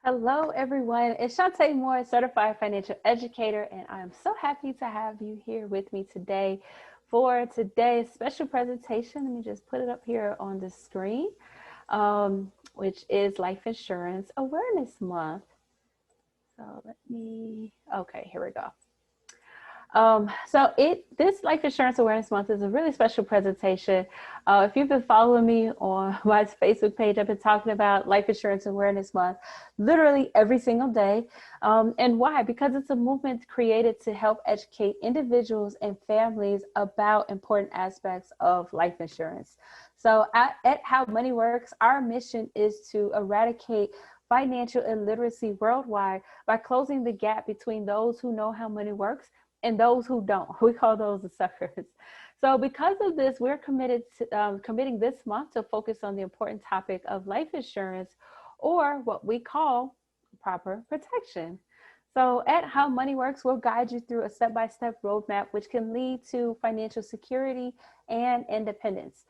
Hello, everyone. It's Shantae Moore, certified financial educator, and I'm so happy to have you here with me today for today's special presentation. Let me just put it up here on the screen, which is Life Insurance Awareness Month. So okay, here we go. This Life Insurance Awareness Month is a really special presentation. If you've been following me on my Facebook page, I've been talking about Life Insurance Awareness Month literally every single day. And why? Because it's a movement created to help educate individuals and families about important aspects of life insurance. So at How Money Works, our mission is to eradicate financial illiteracy worldwide by closing the gap between those who know how money works and those who don't. We call those the suckers. So because of this, we're committing this month to focus on the important topic of life insurance, or what we call proper protection. So at How Money Works, we'll guide you through a step-by-step roadmap which can lead to financial security and independence.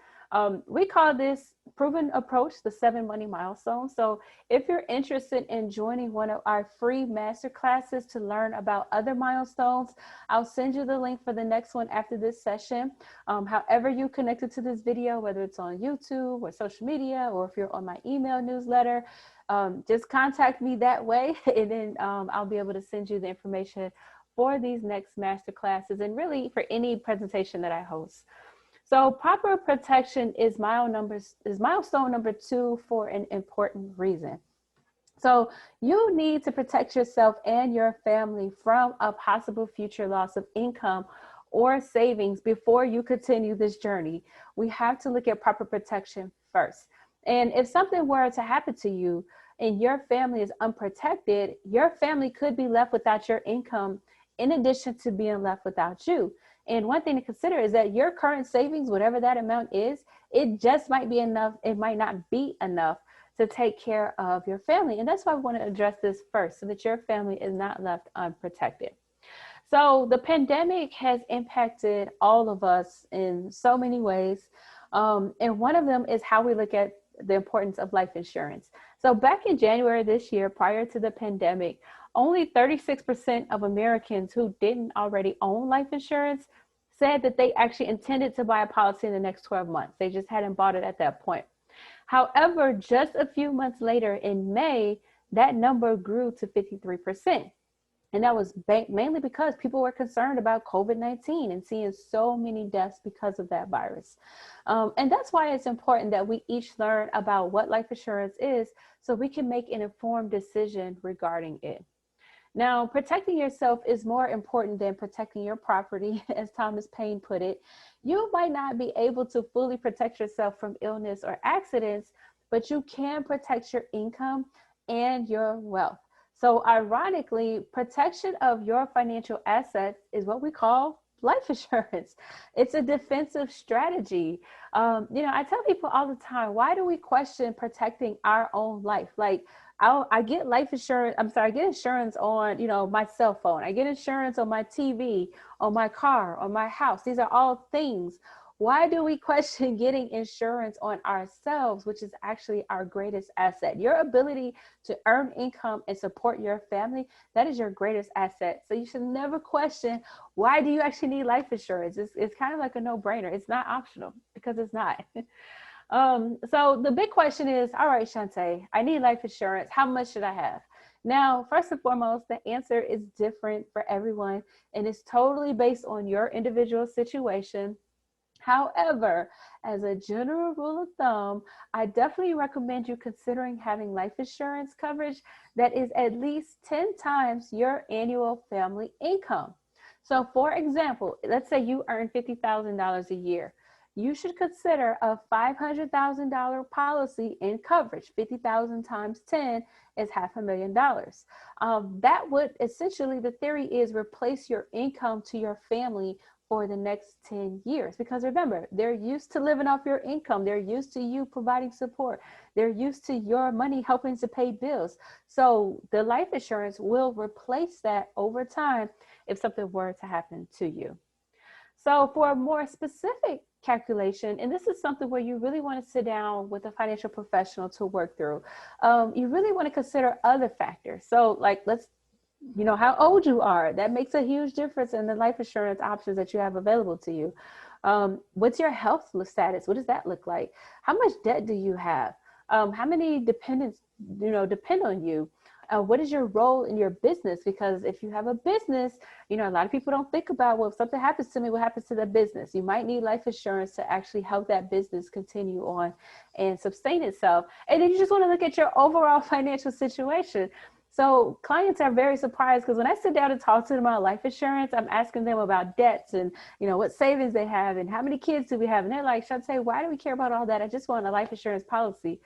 We call this proven approach the 7 money milestones. So if you're interested in joining one of our free master classes to learn about other milestones, I'll send you the link for the next one after this session. However you connected to this video, whether it's on YouTube or social media, or if you're on my email newsletter, just contact me that way, and then I'll be able to send you the information for these next master classes and really for any presentation that I host. So proper protection is milestone number 2 for an important reason. So you need to protect yourself and your family from a possible future loss of income or savings before you continue this journey. We have to look at proper protection first. And if something were to happen to you and your family is unprotected, your family could be left without your income in addition to being left without you. And one thing to consider is that your current savings, whatever that amount is, it just might be enough. It might not be enough to take care of your family. And that's why I want to address this first, so that your family is not left unprotected. So the pandemic has impacted all of us in so many ways. And one of them is how we look at the importance of life insurance. So back in January this year, prior to the pandemic, only 36% of Americans who didn't already own life insurance said that they actually intended to buy a policy in the next 12 months. They just hadn't bought it at that point. However, just a few months later in May, that number grew to 53%. And that was mainly because people were concerned about COVID-19 and seeing so many deaths because of that virus. And that's why it's important that we each learn about what life insurance is so we can make an informed decision regarding it. Now, protecting yourself is more important than protecting your property, as Thomas Paine put it. You might not be able to fully protect yourself from illness or accidents, but you can protect your income and your wealth. So ironically, protection of your financial assets is what we call life insurance. It's a defensive strategy. I tell people all the time, why do we question protecting our own life? Like, I get life insurance. I get insurance on, my cell phone. I get insurance on my TV, on my car, on my house. These are all things. Why do we question getting insurance on ourselves, which is actually our greatest asset? Your ability to earn income and support your family, that is your greatest asset. So you should never question, why do you actually need life insurance? It's kind of like a no-brainer. It's not optional, because it's not. So the big question is, all right, Shantae, I need life insurance. How much should I have? Now, first and foremost, the answer is different for everyone, and it's totally based on your individual situation. However, as a general rule of thumb, I definitely recommend you considering having life insurance coverage that is at least 10 times your annual family income. So for example, let's say you earn $50,000 a year. You should consider a $500,000 policy in coverage. 50,000 times 10 is $500,000. That would essentially, the theory is, replace your income to your family for the next 10 years. Because remember, they're used to living off your income. They're used to you providing support. They're used to your money helping to pay bills. So the life insurance will replace that over time if something were to happen to you. So for more specific calculation, and this is something where you really want to sit down with a financial professional to work through. You really want to consider other factors. So like, how old you are. That makes a huge difference in the life insurance options that you have available to you. What's your health status? What does that look like? How much debt do you have? How many dependents, depend on you? What is your role in your business? Because if you have a business, a lot of people don't think about, well, if something happens to me, what happens to the business? You might need life insurance to actually help that business continue on and sustain itself. And then you just want to look at your overall financial situation. So clients are very surprised because when I sit down and talk to them about life insurance, I'm asking them about debts and, what savings they have and how many kids do we have? And they're like, Shantae, why do we care about all that? I just want a life insurance policy.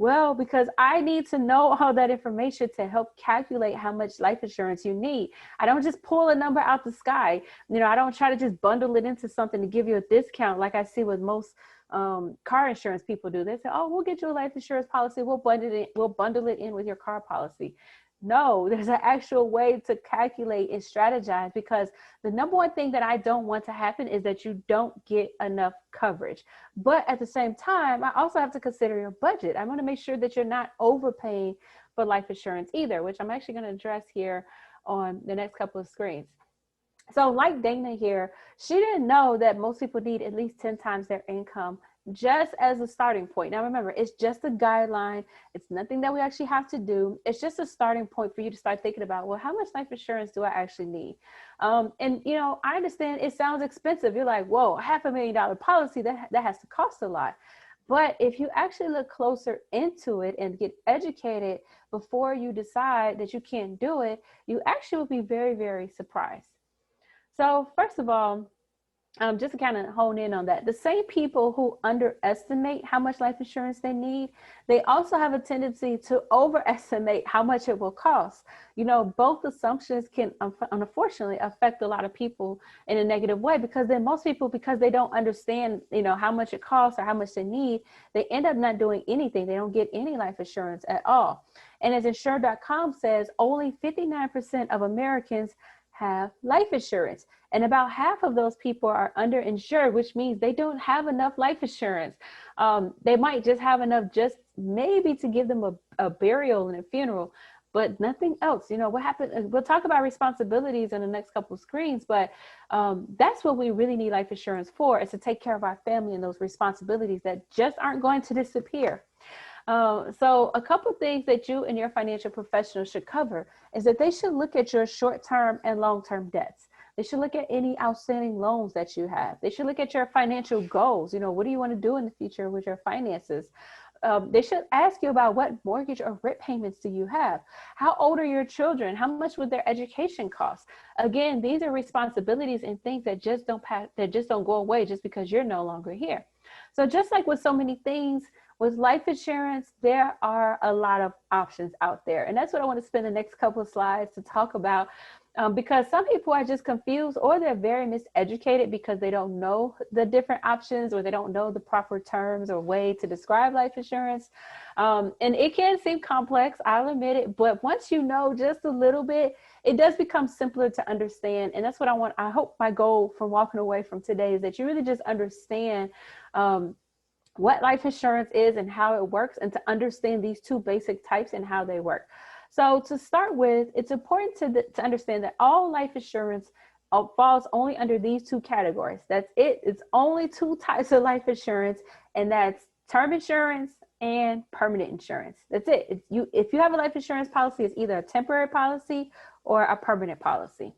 Well, because I need to know all that information to help calculate how much life insurance you need. I don't just pull a number out the sky. I don't try to just bundle it into something to give you a discount like I see with most car insurance people do. They say, oh, we'll get you a life insurance policy. We'll bundle it in with your car policy. No, there's an actual way to calculate and strategize, because the number one thing that I don't want to happen is that you don't get enough coverage. But at the same time, I also have to consider your budget. I want to make sure that you're not overpaying for life insurance either, which I'm actually going to address here on the next couple of screens. So like Dana here, she didn't know that most people need at least 10 times their income just as a starting point. Now, remember, it's just a guideline. It's nothing that we actually have to do. It's just a starting point for you to start thinking about, well, how much life insurance do I actually need? And, I understand it sounds expensive. You're like, whoa, $500,000 policy, that has to cost a lot. But if you actually look closer into it and get educated before you decide that you can't do it, you actually will be very, very surprised. So first of all, just to kind of hone in on that, the same people who underestimate how much life insurance they need, they also have a tendency to overestimate how much it will cost. Both assumptions can unfortunately affect a lot of people in a negative way, because then most people, because they don't understand, how much it costs or how much they need, they end up not doing anything. They don't get any life insurance at all. And as Insure.com says, only 59% of Americans have life insurance. And about half of those people are underinsured, which means they don't have enough life insurance. They might just have enough just maybe to give them a burial and a funeral, but nothing else. What happened? We'll talk about responsibilities in the next couple of screens, but that's what we really need life insurance for, is to take care of our family and those responsibilities that just aren't going to disappear. So a couple of things that you and your financial professional should cover is that they should look at your short-term and long-term debts. They should look at any outstanding loans that you have. They should look at your financial goals. What do you want to do in the future with your finances? They should ask you about what mortgage or rent payments do you have? How old are your children? How much would their education cost? Again, these are responsibilities and things that just don't go away just because you're no longer here. So just like with so many things, with life insurance, there are a lot of options out there. And that's what I want to spend the next couple of slides to talk about, because some people are just confused, or they're very miseducated because they don't know the different options, or they don't know the proper terms or way to describe life insurance. And it can seem complex, I'll admit it, but once you know just a little bit, it does become simpler to understand. And that's what I hope my goal from walking away from today is that you really just understand what life insurance is and how it works, and to understand these two basic types and how they work. So to start with, it's important to understand that all life insurance falls only under these two categories. That's it. It's only two types of life insurance, and that's term insurance and permanent insurance. That's it. If you have a life insurance policy, it's either a temporary policy or a permanent policy.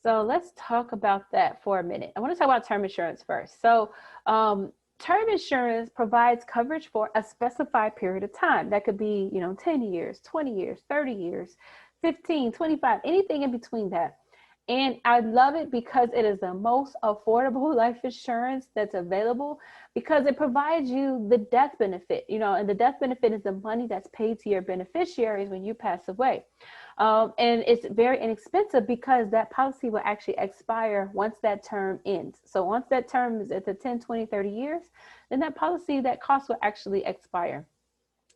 So let's talk about that for a minute. I want to talk about term insurance first. So term insurance provides coverage for a specified period of time. That could be, 10 years, 20 years, 30 years, 15, 25, anything in between that. And I love it because it is the most affordable life insurance that's available, because it provides you the death benefit, and the death benefit is the money that's paid to your beneficiaries when you pass away. And it's very inexpensive because that policy will actually expire once that term ends. So once that term is at the 10, 20, 30 years, then that policy, that cost will actually expire.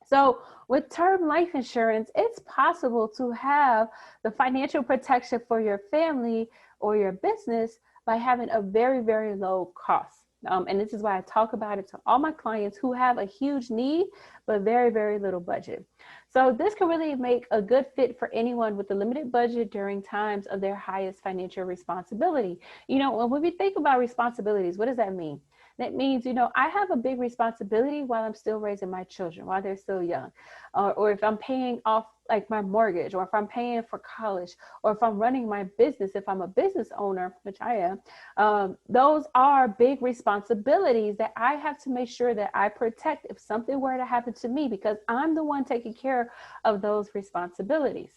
So with term life insurance, it's possible to have the financial protection for your family or your business by having a very, very low cost. And this is why I talk about it to all my clients who have a huge need, but very, very little budget. So this can really make a good fit for anyone with a limited budget during times of their highest financial responsibility. When we think about responsibilities, what does that mean? That means, I have a big responsibility while I'm still raising my children, while they're still young, or if I'm paying off like my mortgage, or if I'm paying for college, or if I'm running my business, if I'm a business owner, which I am, those are big responsibilities that I have to make sure that I protect if something were to happen to me, because I'm the one taking care of those responsibilities.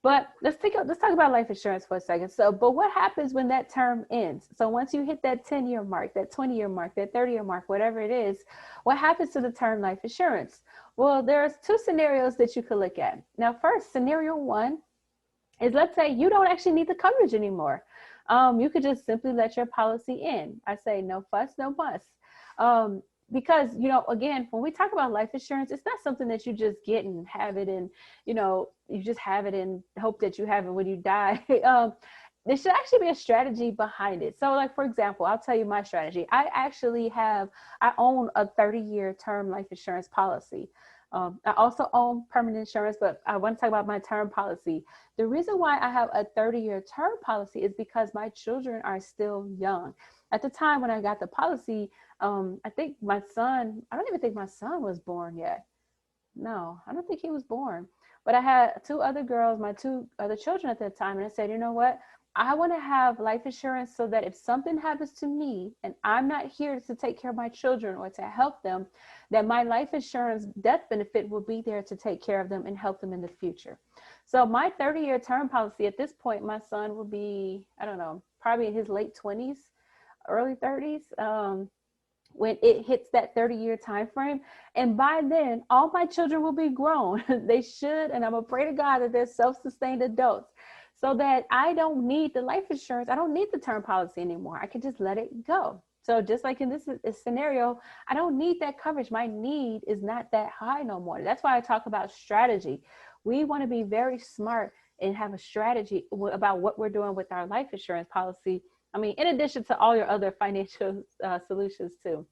But let's talk about life insurance for a second. But what happens when that term ends? So once you hit that 10-year mark, that 20-year mark, that 30-year mark, whatever it is, what happens to the term life insurance? Well, there's two scenarios that you could look at. Now, first, scenario one is, let's say you don't actually need the coverage anymore. You could just simply let your policy end. I say no fuss, no fuss. Because, again, when we talk about life insurance, it's not something that you just get and have it and, you just have it and hope that you have it when you die. There should actually be a strategy behind it. So like, for example, I'll tell you my strategy. I own a 30-year term life insurance policy. I also own permanent insurance, but I want to talk about my term policy. The reason why I have a 30-year term policy is because my children are still young. At the time when I got the policy, I don't even think my son was born yet. No, I don't think he was born. But I had two other girls, my two other children at that time. And I said, you know what? I want to have life insurance so that if something happens to me and I'm not here to take care of my children or to help them, that my life insurance death benefit will be there to take care of them and help them in the future. So my 30-year term policy, at this point, my son will be, I don't know, probably in his late 20s, early 30s. When it hits that 30-year time frame. And by then, all my children will be grown. They should, and I'm pray to God that they're self-sustained adults, so that I don't need the life insurance. I don't need the term policy anymore. I can just let it go. So just like in this scenario, I don't need that coverage. My need is not that high no more. That's why I talk about strategy. We want to be very smart and have a strategy about what we're doing with our life insurance policy. I mean, in addition to all your other financial solutions too.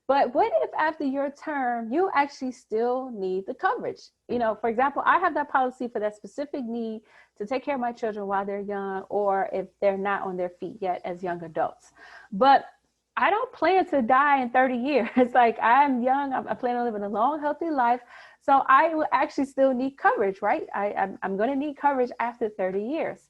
But what if after your term, you actually still need the coverage? For example, I have that policy for that specific need to take care of my children while they're young, or if they're not on their feet yet as young adults. But I don't plan to die in 30 years. It's like, I'm young. I plan on living a long, healthy life. So I will actually still need coverage, right? I'm going to need coverage after 30 years.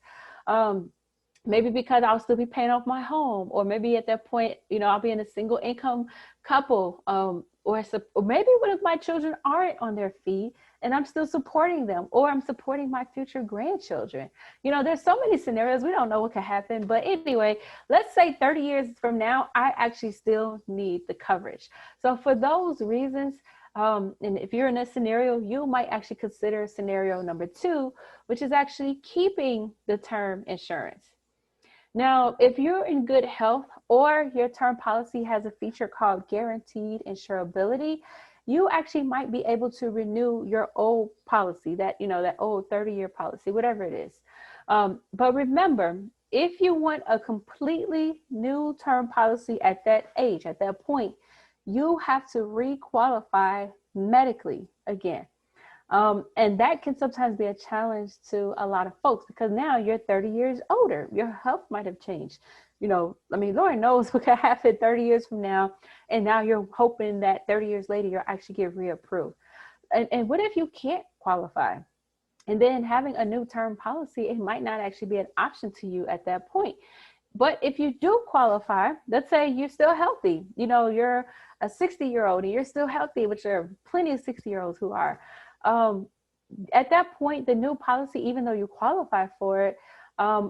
Maybe because I'll still be paying off my home, or maybe at that point, I'll be in a single income couple, or maybe what if my children aren't on their feet and I'm still supporting them, or I'm supporting my future grandchildren. There's so many scenarios. We don't know what could happen. But anyway, let's say 30 years from now, I actually still need the coverage. So for those reasons, and if you're in a scenario, you might actually consider scenario number 2, which is actually keeping the term insurance. Now, if you're in good health, or your term policy has a feature called guaranteed insurability, you actually might be able to renew your old policy, that old 30-year policy, whatever it is. But remember, if you want a completely new term policy at that age, at that point, you have to re-qualify medically again. And that can sometimes be a challenge to a lot of folks, because now you're 30 years older. Your health might have changed. Lord knows what could happen 30 years from now. And now you're hoping that 30 years later, you'll actually get reapproved. And what if you can't qualify? And then having a new term policy, it might not actually be an option to you at that point. But if you do qualify, let's say you're still healthy, you're a 60-year-old and you're still healthy, which there are plenty of 60-year-olds who are. At that point, the new policy, even though you qualify for it,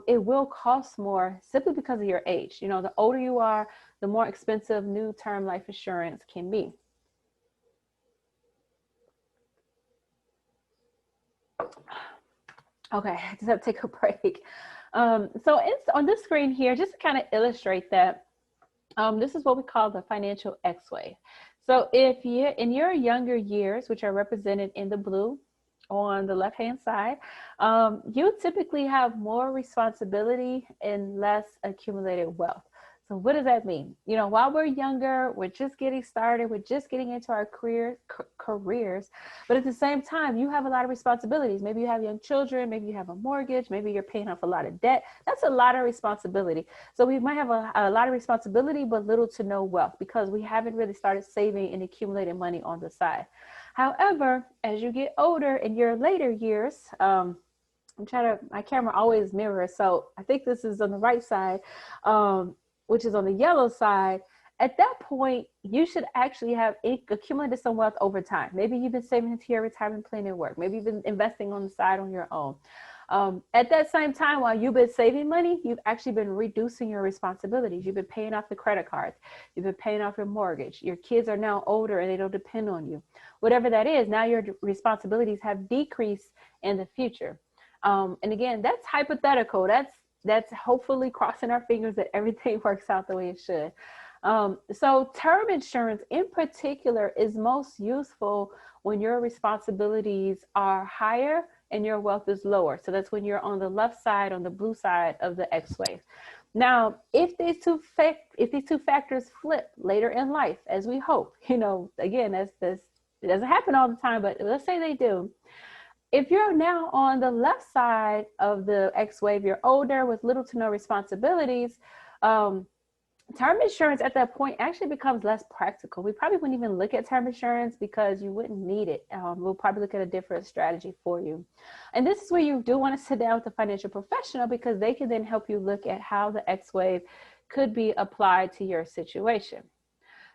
it will cost more simply because of your age. The older you are, the more expensive new term life insurance can be. Okay, I just have to take a break. So on this screen here, just to kind of illustrate that, this is what we call the financial X-way. So if you're in your younger years, which are represented in the blue on the left-hand side, you typically have more responsibility and less accumulated wealth. So what does that mean? You know, while we're younger, we're just getting started, we're just getting into our careers, but at the same time, you have a lot of responsibilities. Maybe you have young children, maybe you have a mortgage, maybe you're paying off a lot of debt. That's a lot of responsibility. So we might have a lot of responsibility, but little to no wealth because we haven't really started saving and accumulating money on the side. However, as you get older in your later years, my camera always mirrors. So I think this is on the right side, which is on the yellow side. At that point, you should actually have accumulated some wealth over time. Maybe you've been saving into your retirement plan at work. Maybe you've been investing on the side on your own. At that same time, while you've been saving money, you've actually been reducing your responsibilities. You've been paying off the credit cards. You've been paying off your mortgage. Your kids are now older and they don't depend on you. Whatever that is, now your responsibilities have decreased in the future. And again, that's hypothetical. That's hopefully crossing our fingers that everything works out the way it should. So term insurance in particular is most useful when your responsibilities are higher and your wealth is lower. So that's when you're on the left side, on the blue side of the X-wave. Now, if these two factors flip later in life, as we hope, you know, again, it doesn't happen all the time, but let's say they do. If you're now on the left side of the X-wave, you're older with little to no responsibilities, term insurance at that point actually becomes less practical. We probably wouldn't even look at term insurance because you wouldn't need it. We'll probably look at a different strategy for you. And this is where you do want to sit down with a financial professional because they can then help you look at how the X-wave could be applied to your situation.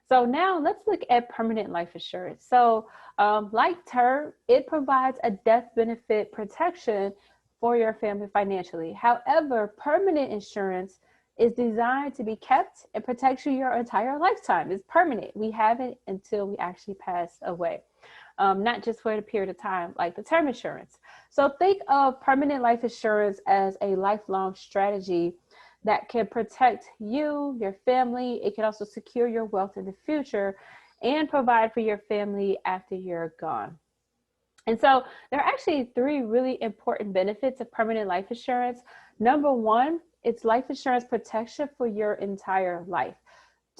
So now let's look at permanent life insurance. So like term, it provides a death benefit protection for your family financially. However, permanent insurance is designed to be kept and protects you your entire lifetime. It's permanent. We have it until we actually pass away, not just for a period of time like the term insurance. So think of permanent life insurance as a lifelong strategy that can protect you, your family. It can also secure your wealth in the future and provide for your family after you're gone. And so there are actually three really important benefits of permanent life insurance. Number one, it's life insurance protection for your entire life.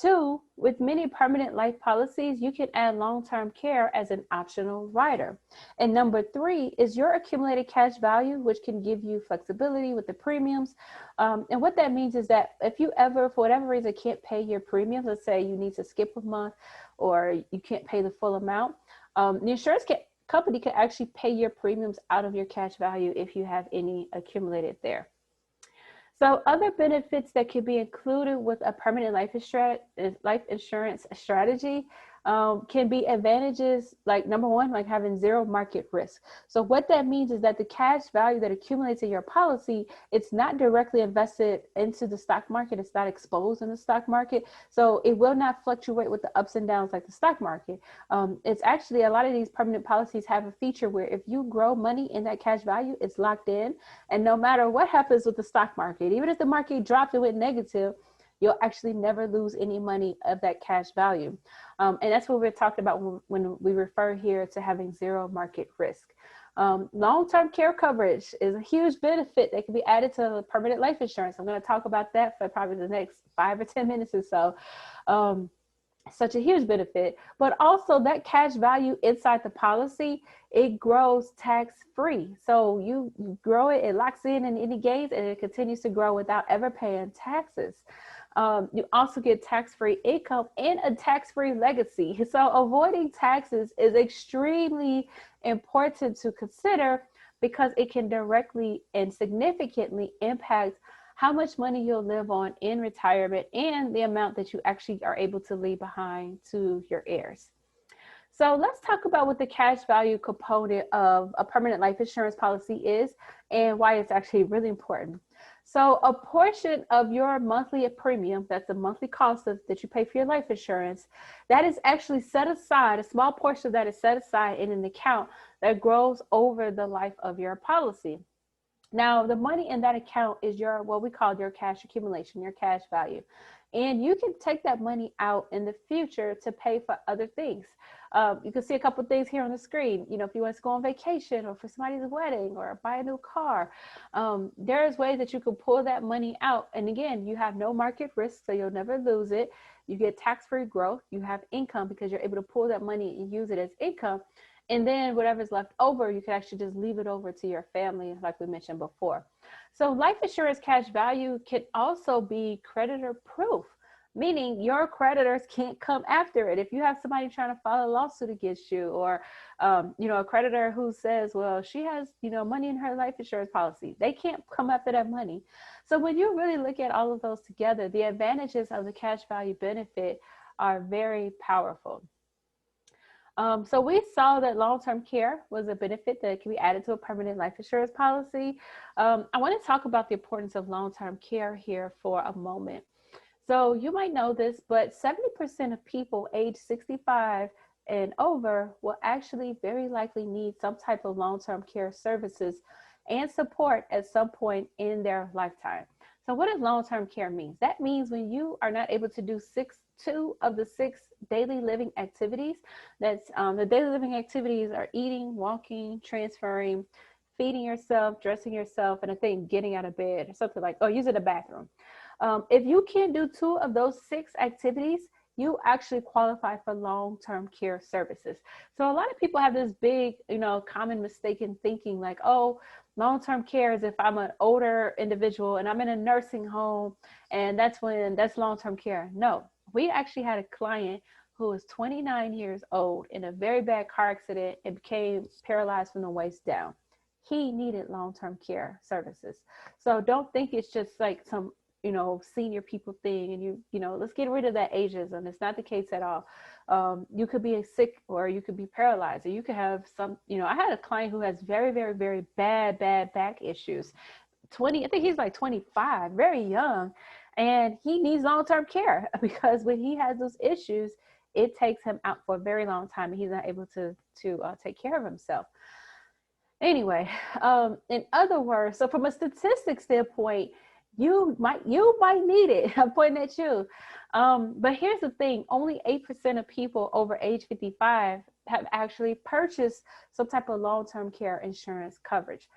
Two, with many permanent life policies, you can add long-term care as an optional rider. And number three is your accumulated cash value, which can give you flexibility with the premiums. And what that means is that if you ever, for whatever reason, can't pay your premiums, let's say you need to skip a month or you can't pay the full amount, the insurance company can actually pay your premiums out of your cash value if you have any accumulated there. So other benefits that could be included with a permanent life insurance strategy can be advantages like number one, like having zero market risk. So what that means is that the cash value that accumulates in your policy, it's not directly invested into the stock market. It's not exposed in the stock market. So it will not fluctuate with the ups and downs like the stock market. It's actually, a lot of these permanent policies have a feature where if you grow money in that cash value, it's locked in. And no matter what happens with the stock market, even if the market dropped and went negative, you'll actually never lose any money of that cash value. And that's what we're talking about when we refer here to having zero market risk. Long-term care coverage is a huge benefit that can be added to permanent life insurance. I'm going to talk about that for probably the next 5 or 10 minutes or so. Such a huge benefit, but also that cash value inside the policy, it grows tax-free. So you grow it, it locks in any gains, and it continues to grow without ever paying taxes. You also get tax-free income and a tax-free legacy. So avoiding taxes is extremely important to consider because it can directly and significantly impact how much money you'll live on in retirement and the amount that you actually are able to leave behind to your heirs. So let's talk about what the cash value component of a permanent life insurance policy is and why it's actually really important. So a portion of your monthly premium, that's the monthly cost that you pay for your life insurance, that is actually set aside, a small portion of that is set aside in an account that grows over the life of your policy. Now, the money in that account is what we call your cash accumulation, your cash value. And you can take that money out in the future to pay for other things. You can see a couple of things here on the screen. You know, if you want to go on vacation or for somebody's wedding or buy a new car, there's ways that you can pull that money out. And again, you have no market risk, so you'll never lose it. You get tax-free growth. You have income because you're able to pull that money and use it as income. And then whatever's left over, you can actually just leave it over to your family, like we mentioned before. So life insurance cash value can also be creditor proof, meaning your creditors can't come after it. If you have somebody trying to file a lawsuit against you, or a creditor who says, well, she has, money in her life insurance policy, they can't come after that money. So when you really look at all of those together, the advantages of the cash value benefit are very powerful. So we saw that long-term care was a benefit that can be added to a permanent life insurance policy. I want to talk about the importance of long-term care here for a moment. So you might know this, but 70% of people age 65 and over will actually very likely need some type of long-term care services and support at some point in their lifetime. So what does long-term care mean? That means when you are not able to do two of the 6 daily living activities. That's the daily living activities are eating, walking, transferring, feeding yourself, dressing yourself, and I think getting out of bed or something like, or using the bathroom. If you can't do 2 of those 6 activities, you actually qualify for long-term care services. So a lot of people have this big, common mistaken thinking like, oh, long-term care is if I'm an older individual and I'm in a nursing home and that's long-term care. No, we actually had a client who was 29 years old in a very bad car accident and became paralyzed from the waist down. He needed long-term care services. So don't think it's just like some, senior people thing and let's get rid of that ageism. It's not the case at all. You could be sick or you could be paralyzed or you could have some, I had a client who has very, very, very bad back issues. I think he's like 25, very young. And he needs long-term care because when he has those issues, it takes him out for a very long time and he's not able to take care of himself. Anyway, in other words, so from a statistics standpoint, you might need it. I'm pointing at you. But here's the thing, only 8% of people over age 55 have actually purchased some type of long-term care insurance coverage.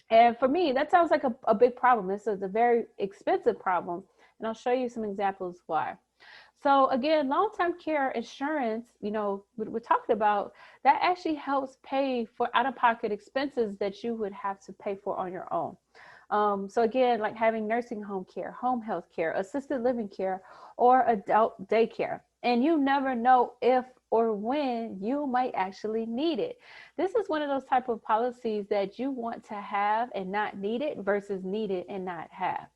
And for me, that sounds like a big problem. This is a very expensive problem. And I'll show you some examples why. So again, long-term care insurance, we're talking about, that actually helps pay for out-of-pocket expenses that you would have to pay for on your own. So again, like having nursing home care, home health care, assisted living care, or adult daycare. And you never know if or when you might actually need it. This is one of those type of policies that you want to have and not need it versus need it and not have.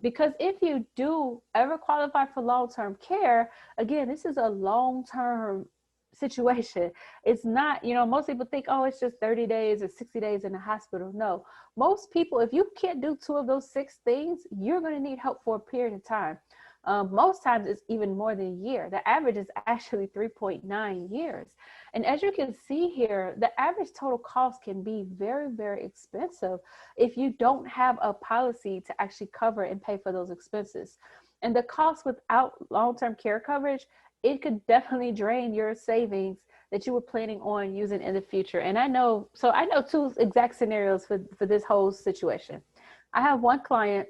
Because if you do ever qualify for long-term care, again, this is a long-term situation. It's not, most people think, oh, it's just 30 days or 60 days in the hospital. No, most people, if you can't do 2 of those 6 things, you're going to need help for a period of time. Most times it's even more than a year. The average is actually 3.9 years. And as you can see here, the average total cost can be very, very expensive if you don't have a policy to actually cover and pay for those expenses. And the cost without long-term care coverage, it could definitely drain your savings that you were planning on using in the future. And I know 2 exact scenarios for this whole situation. I have one client,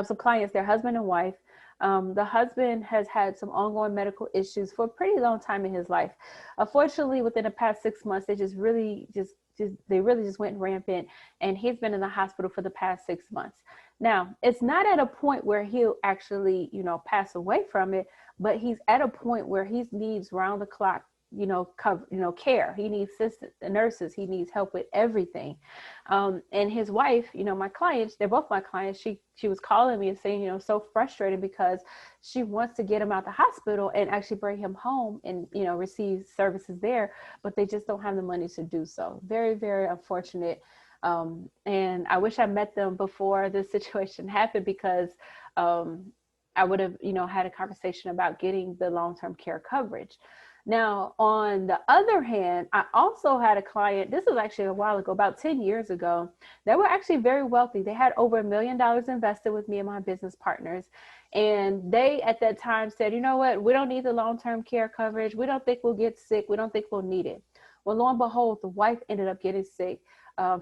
some clients, their husband and wife. The husband has had some ongoing medical issues for a pretty long time in his life. Unfortunately, within the past 6 months, they really just went rampant, and he's been in the hospital for the past 6 months. Now, it's not at a point where he'll actually, pass away from it, but he's at a point where he needs round the clock, care. He needs nurses. He needs help with everything. And his wife, my clients, they're both my clients. She was calling me and saying, so frustrated because she wants to get him out the hospital and actually bring him home and, receive services there, but they just don't have the money to do so. Very, very unfortunate. And I wish I met them before this situation happened because I would have, had a conversation about getting the long-term care coverage. Now, on the other hand, I also had a client, this was actually a while ago, about 10 years ago. They were actually very wealthy. They had over $1 million invested with me and my business partners. And they, at that time, said, you know what, we don't need the long-term care coverage. We don't think we'll get sick. We don't think we'll need it. Well, lo and behold, the wife ended up getting sick.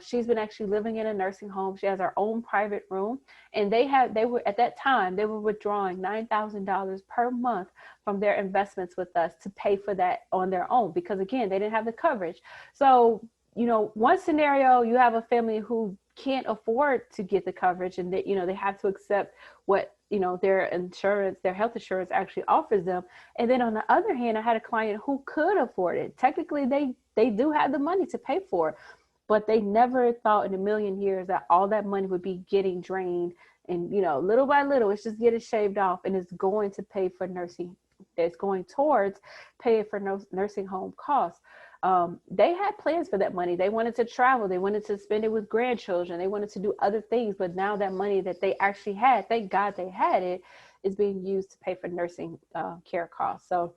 She's been actually living in a nursing home. She has her own private room. And they were at that time, they were withdrawing $9,000 per month from their investments with us to pay for that on their own, because again, they didn't have the coverage. So, you know, one scenario, you have a family who can't afford to get the coverage, and they, you know, they have to accept what, you know, their insurance, their health insurance actually offers them. And then on the other hand, I had a client who could afford it. Technically, they do have the money to pay for it, but they never thought in a million years that all that money would be getting drained. And, you know, little by little, it's just getting shaved off, and it's going to pay for nursing. It's going towards paying for nursing home costs. They had plans for that money. They wanted to travel. They wanted to spend it with grandchildren. They wanted to do other things. But now that money that they actually had, thank God they had it, is being used to pay for nursing care costs. So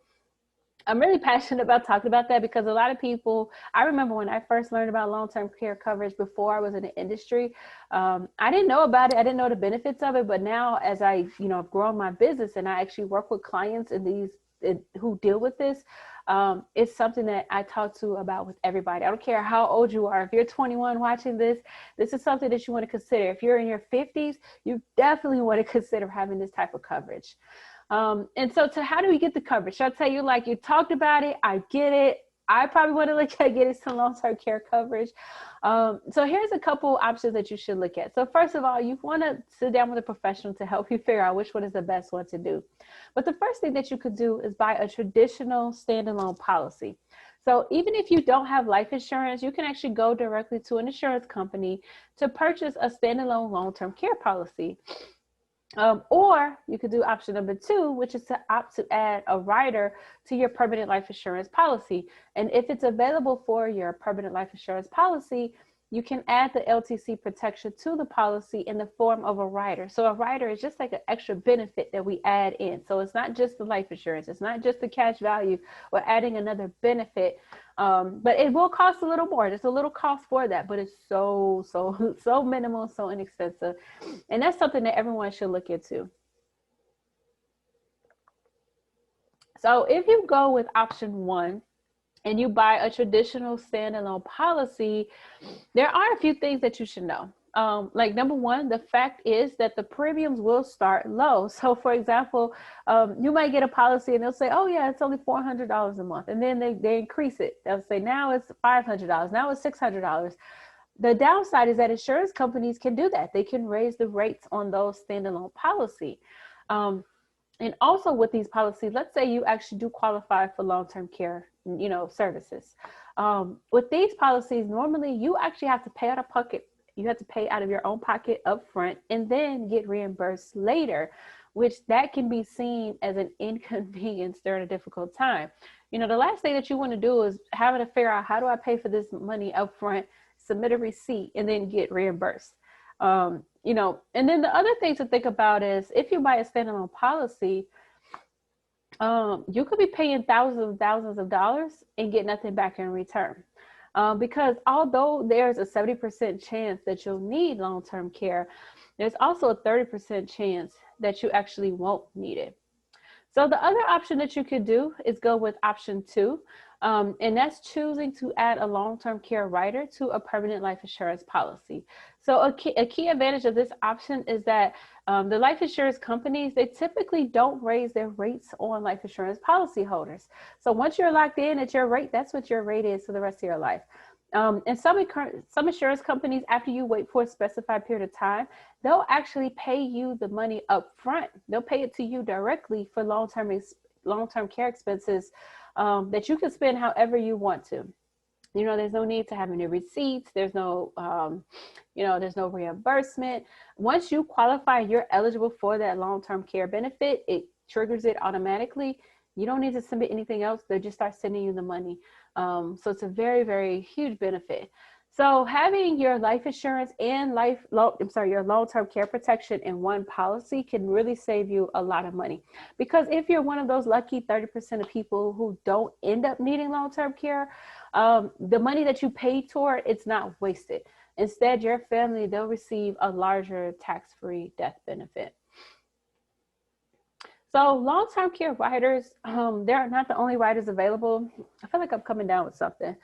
I'm really passionate about talking about that, because a lot of people, I remember when I first learned about long-term care coverage before I was in the industry, I didn't know about it. I didn't know the benefits of it. But now, as I, you know, have grown my business and I actually work with clients who deal with this, it's something that I talk to about with everybody. I don't care how old you are. If you're 21 watching this, this is something that you want to consider. If you're in your 50s, you definitely want to consider having this type of coverage. And so how do we get the coverage? I'll tell you, like, you talked about it. I get it. I probably want to look at getting some long-term care coverage. So here's a couple options that you should look at. So first of all, you want to sit down with a professional to help you figure out which one is the best one to do. But the first thing that you could do is buy a traditional standalone policy. So even if you don't have life insurance, you can actually go directly to an insurance company to purchase a standalone long-term care policy. Or you could do option number 2, which is to opt to add a rider to your permanent life insurance policy. And if it's available for your permanent life insurance policy, you can add the LTC protection to the policy in the form of a rider. So a rider is just like an extra benefit that we add in. So it's not just the life insurance. It's not just the cash value. We're adding another benefit. But it will cost a little more. There's a little cost for that, but it's so minimal, so inexpensive. And that's something that everyone should look into. So if you go with option 1 and you buy a traditional standalone policy, there are a few things that you should know. Like number 1, the fact is that the premiums will start low. So for example, you might get a policy and they'll say, oh yeah, it's only $400 a month. And then they increase it. They'll say, now it's $500. Now it's $600. The downside is that insurance companies can do that. They can raise the rates on those standalone policy. And also with these policies, let's say you actually do qualify for long-term care, you know, services. With these policies, normally you actually have to pay out of pocket. You have to pay out of your own pocket up front and then get reimbursed later, which that can be seen as an inconvenience during a difficult time. You know, the last thing that you want to do is having to figure out, how do I pay for this money up front, submit a receipt, and then get reimbursed. You know, and then the other thing to think about is if you buy a standalone policy, you could be paying thousands of dollars and get nothing back in return. Because although there's a 70% chance that you'll need long-term care, there's also a 30% chance that you actually won't need it. So the other option that you could do is go with option 2, and that's choosing to add a long-term care rider to a permanent life insurance policy. So a key advantage of this option is that the life insurance companies, they typically don't raise their rates on life insurance policy holders. So once you're locked in at your rate, that's what your rate is for the rest of your life. And some insurance companies, after you wait for a specified period of time, they'll actually pay you the money up front. They'll pay it to you directly for long-term care expenses that you can spend however you want to. You know, there's no need to have any receipts. There's no, there's no reimbursement. Once you qualify, you're eligible for that long-term care benefit. It triggers it automatically. You don't need to submit anything else. They just start sending you the money. So it's a very, very huge benefit. So having your life insurance and your long-term care protection in one policy can really save you a lot of money. Because if you're one of those lucky 30% of people who don't end up needing long-term care, the money that you pay toward, it's not wasted. Instead, your family, they'll receive a larger tax-free death benefit. So long-term care riders, they're not the only riders available. I feel like I'm coming down with something.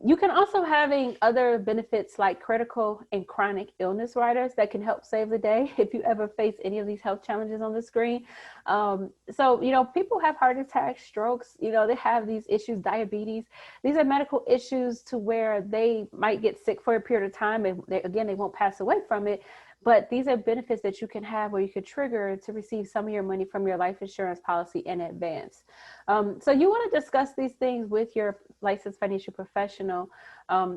You can also having other benefits like critical and chronic illness riders that can help save the day if you ever face any of these health challenges on the screen. So, people have heart attacks, strokes, they have these issues, diabetes. These are medical issues to where they might get sick for a period of time and they won't pass away from it. But these are benefits that you can have where you could trigger to receive some of your money from your life insurance policy in advance. So you want to discuss these things with your licensed financial professional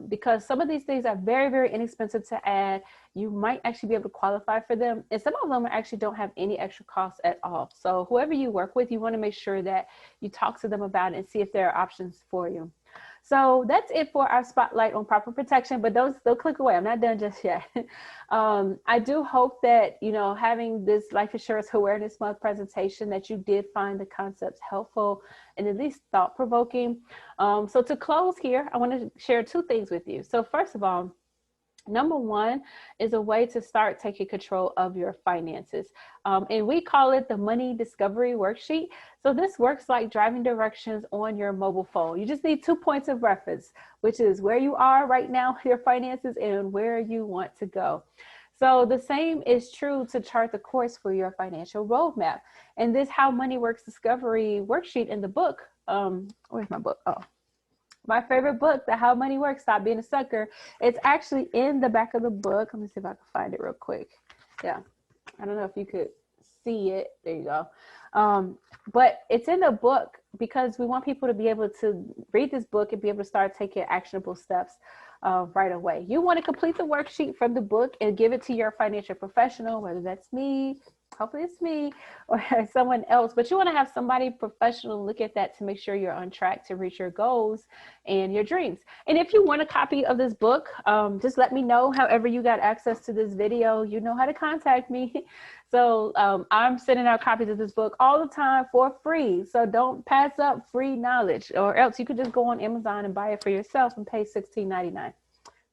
because some of these things are very, very inexpensive to add. You might actually be able to qualify for them. And some of them actually don't have any extra costs at all. So whoever you work with, you want to make sure that you talk to them about it and see if there are options for you. So that's it for our spotlight on proper protection, but don't click away. I'm not done just yet. I do hope that, having this Life Insurance Awareness Month presentation that you did find the concepts helpful and at least thought-provoking. So to close here, I want to share two things with you. So first of all, number one is a way to start taking control of your finances. And we call it the Money Discovery Worksheet. So this works like driving directions on your mobile phone. You just need 2 points of reference, which is where you are right now, your finances, and where you want to go. So the same is true to chart the course for your financial roadmap. And this How Money Works Discovery Worksheet in the book, where's my book? Oh. My favorite book, The How Money Works, Stop Being a Sucker. It's actually in the back of the book. Let me see if I can find it real quick. Yeah, I don't know if you could see it. There you go. But it's in the book because we want people to be able to read this book and be able to start taking actionable steps right away. You want to complete the worksheet from the book and give it to your financial professional, whether that's me, hopefully it's me or someone else, but you want to have somebody professional look at that to make sure you're on track to reach your goals and your dreams. And if you want a copy of this book, just let me know. However you got access to this video, you know how to contact me. So I'm sending out copies of this book all the time for free. So don't pass up free knowledge, or else you could just go on Amazon and buy it for yourself and pay $16.99.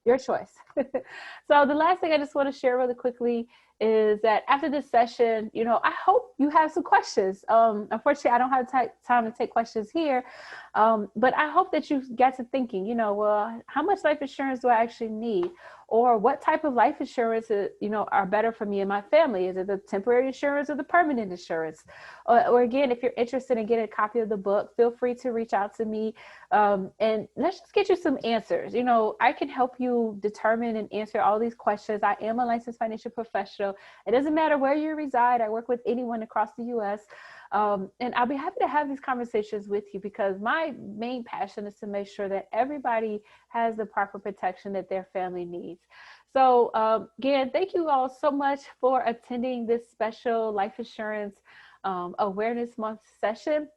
Your choice. So the last thing I just want to share really quickly is that after this session, I hope you have some questions. Unfortunately, I don't have time to take questions here, but I hope that you get to thinking, well, how much life insurance do I actually need? Or what type of life insurance, are better for me and my family? Is it the temporary insurance or the permanent insurance? Or again, if you're interested in getting a copy of the book, feel free to reach out to me. And let's just get you some answers. I can help you determine and answer all these questions. I am a licensed financial professional. It doesn't matter where you reside. I work with anyone across the U.S. And I'll be happy to have these conversations with you because my main passion is to make sure that everybody has the proper protection that their family needs. So again, thank you all so much for attending this special Life Insurance Awareness Month session.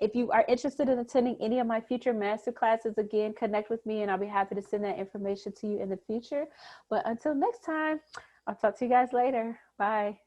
If you are interested in attending any of my future master classes, again, connect with me and I'll be happy to send that information to you in the future. But until next time, I'll talk to you guys later. Bye.